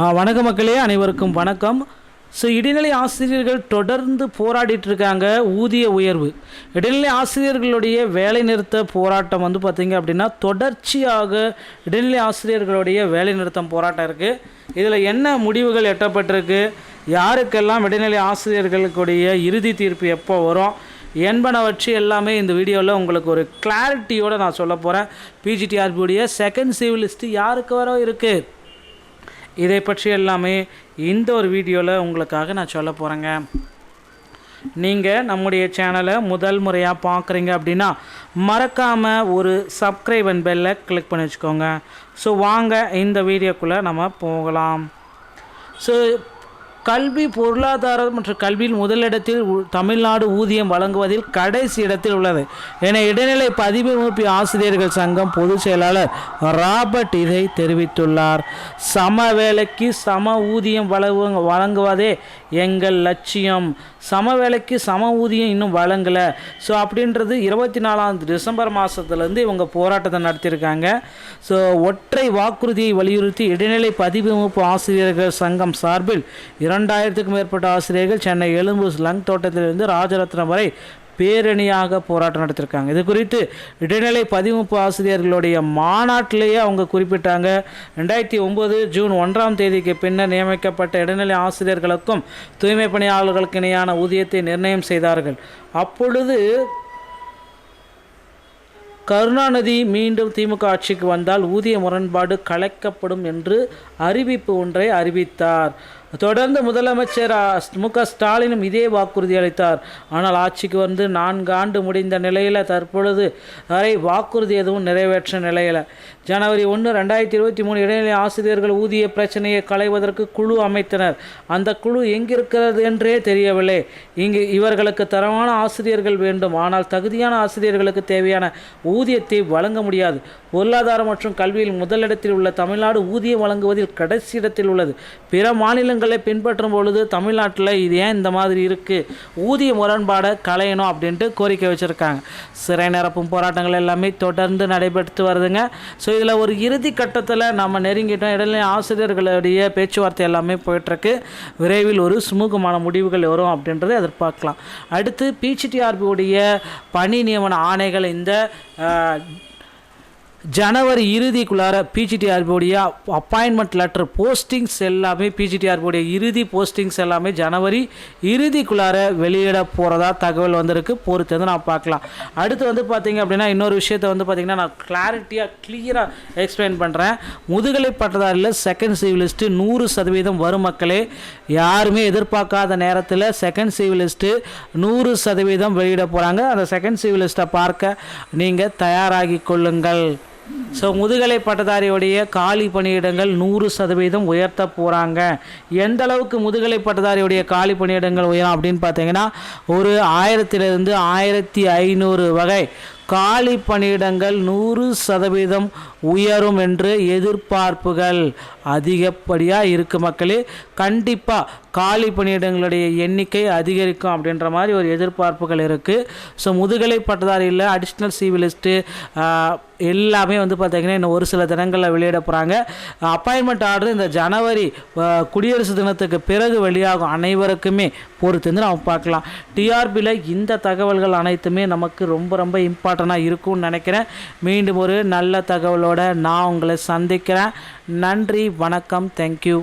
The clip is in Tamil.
வணக்க மக்களே, அனைவருக்கும் வணக்கம். இடைநிலை ஆசிரியர்கள் தொடர்ந்து போராடிட்டு இருக்காங்க. ஊதிய உயர்வு, இடைநிலை ஆசிரியர்களுடைய வேலை நிறுத்த போராட்டம் பார்த்திங்க அப்படின்னா தொடர்ச்சியாக இடைநிலை ஆசிரியர்களுடைய வேலை நிறுத்தம் போராட்டம் இருக்குது. இதில் என்ன முடிவுகள் எட்டப்பட்டிருக்கு, யாருக்கெல்லாம் இடைநிலை ஆசிரியர்களுடைய இறுதி தீர்ப்பு எப்போ வரும் என்பனவற்றை எல்லாமே இந்த வீடியோவில் உங்களுக்கு ஒரு கிளாரிட்டியோடு நான் சொல்ல போகிறேன். பிஜிடிஆர்பியுடைய செகண்ட் சிவில் லிஸ்ட்டு யாருக்கு வர இருக்குது, இதை பற்றி எல்லாமே இந்த ஒரு வீடியோவில் உங்களுக்காக நான் சொல்ல போகிறேங்க. நீங்கள் நம்முடைய சேனலை முதல் முறையாக பார்க்குறீங்க அப்படின்னா மறக்காமல் ஒரு சப்ஸ்கிரைப் அண்ட் பெல்லை கிளிக் பண்ணி வச்சுக்கோங்க. வாங்க இந்த வீடியோக்குள்ளே நம்ம போகலாம். கல்வி, பொருளாதாரம் மற்றும் கல்வியில் முதலிடத்தில் தமிழ்நாடு ஊதியம் வழங்குவதில் கடைசி இடத்தில் உள்ளது என இடைநிலை பதிவு ஆசிரியர்கள் சங்கம் பொதுச் செயலாளர் ராபர்ட் இதை தெரிவித்துள்ளார். சம வேலைக்கு சம ஊதியம் வழங்குவதே எங்கள் லட்சியம். சம வேலைக்கு சம ஊதியம் இன்னும் வழங்கலை. அப்படின்றது 24 டிசம்பர் மாதத்துலேருந்து இவங்க போராட்டத்தை நடத்தியிருக்காங்க. ஒற்றை வாக்குறுதியை வலியுறுத்தி இடைநிலை பதிவு ஆசிரியர்கள் சங்கம் சார்பில் 2000க்கும் மேற்பட்ட ஆசிரியர்கள் சென்னை எழும்பூர் லங் தோட்டத்திலிருந்து ராஜரத்னம் வரை பேரணியாக போராட்டம் நடத்தியிருக்காங்க. இது குறித்து இடைநிலை பதிவு ஆசிரியர்களுடைய மாநாட்டிலேயே அவங்க குறிப்பிட்டாங்க. 2009 ஜூன் 1ஆம் தேதிக்கு பின்னர் நியமிக்கப்பட்ட இடைநிலை ஆசிரியர்களுக்கும் தூய்மை பணியாளர்களுக்கு இணையான ஊதியத்தை நிர்ணயம் செய்தார்கள். அப்பொழுது கருணாநிதி மீண்டும் திமுக ஆட்சிக்கு வந்தால் ஊதிய முரண்பாடு கலைக்கப்படும் என்று அறிவிப்பு ஒன்றை அறிவித்தார். தொடர்ந்து முதலமைச்சர் மு.க. ஸ்டாலினும் இதே வாக்குறுதி அளித்தார். ஆனால் ஆட்சிக்கு 4 ஆண்டு முடிந்த நிலையில் தற்பொழுது வரை வாக்குறுதி எதுவும் நிறைவேற்ற நிலையில் ஜனவரி 1, 2023 இடைநிலை ஆசிரியர்கள் ஊதிய பிரச்சனையை களைவதற்கு குழு அமைத்தனர். அந்த குழு எங்கிருக்கிறது என்றே தெரியவில்லை. இவர்களுக்கு தரமான ஆசிரியர்கள் வேண்டும், ஆனால் தகுதியான ஆசிரியர்களுக்கு தேவையான ஊதியத்தை வழங்க முடியாது. பொருளாதாரம் மற்றும் கல்வியில் முதலிடத்தில் உள்ள தமிழ்நாடு ஊதியம் வழங்குவதில் கடைசி இடத்தில் உள்ளது. பிற மாநிலங்களை பின்பற்றும் பொழுது தமிழ்நாட்டில் இது ஏன் இந்த மாதிரி இருக்குது, ஊதிய முரண்பாடை களையணும் அப்படின்ட்டு கோரிக்கை வச்சுருக்காங்க. சிறை நிரப்பும் போராட்டங்கள் எல்லாமே தொடர்ந்து நடைபெற்று வருதுங்க. இதில் ஒரு இறுதி கட்டத்தில் நம்ம நெருங்கிட்டோம். இடைநிலை ஆசிரியர்களுடைய பேச்சுவார்த்தை எல்லாமே போயிட்டுருக்கு. விரைவில் ஒரு சுமூகமான முடிவுகள் வரும் அப்படின்றத எதிர்பார்க்கலாம். அடுத்து பிஜிடிஆர்பியுடைய பணி நியமன ஆணைகள் இந்த ஜனவரி இறுதிக்குள்ளார பிஜிடிஆர்பியுடைய அப்பாயின்மெண்ட் லெட்டர் போஸ்டிங்ஸ் எல்லாமே பிஜிடிஆர்பியுடைய இறுதி போஸ்டிங்ஸ் எல்லாமே ஜனவரி இறுதிக்குள்ளார வெளியிட போகிறதா தகவல் வந்திருக்கு. பொறுத்து நான் பார்க்கலாம். அடுத்து பார்த்திங்க அப்படின்னா இன்னொரு விஷயத்தை பார்த்திங்கன்னா நான் கிளியராக எக்ஸ்பிளைன் பண்ணுறேன். முதுகலை பட்டதாரியில் செகண்ட் சிவில் லிஸ்ட்டு 100% வரும் மக்களே. யாருமே எதிர்பார்க்காத நேரத்தில் செகண்ட் சிவில் லிஸ்ட்டு 100% வெளியிட போகிறாங்க. அந்த செகண்ட் சிவில் லிஸ்ட்டை பார்க்க நீங்கள் தயாராகி கொள்ளுங்கள். முதுகலை பட்டதாரியுடைய காலி பணியிடங்கள் 100% உயர்த்த போகிறாங்க. எந்த அளவுக்கு முதுகலை பட்டதாரியுடைய காலி பணியிடங்கள் உயரும் அப்படின்னு பார்த்தீங்கன்னா ஒரு 1000 to 1500 வகை காலி பணியிடங்கள் 100% உயரும் என்று எதிர்பார்ப்புகள் அதிகப்படியாக இருக்குது மக்களே. கண்டிப்பாக காலி பணியிடங்களுடைய எண்ணிக்கை அதிகரிக்கும் அப்படின்ற மாதிரி ஒரு எதிர்பார்ப்புகள் இருக்குது. முதுகலை பட்டதாரியில் அடிஷ்னல் சிவிலிஸ்ட்டு எல்லாமே பார்த்திங்கன்னா இன்னும் ஒரு சில தினங்களில் வெளியிட போகிறாங்க. அப்பாயின்மெண்ட் ஆர்டர் இந்த ஜனவரி குடியரசு தினத்துக்கு பிறகு வெளியாகும். அனைவருக்குமே பொறுத்து நம்ம பார்க்கலாம். டிஆர்பியில் இந்த தகவல்கள் அனைத்துமே நமக்கு ரொம்ப இம்பார்ட்டண்ட்டாக இருக்கும்னு நினைக்கிறேன். மீண்டும் ஒரு நல்ல தகவலோடு நான் உங்களை சந்திக்கிறேன். நன்றி, வணக்கம், தேங்க்யூ.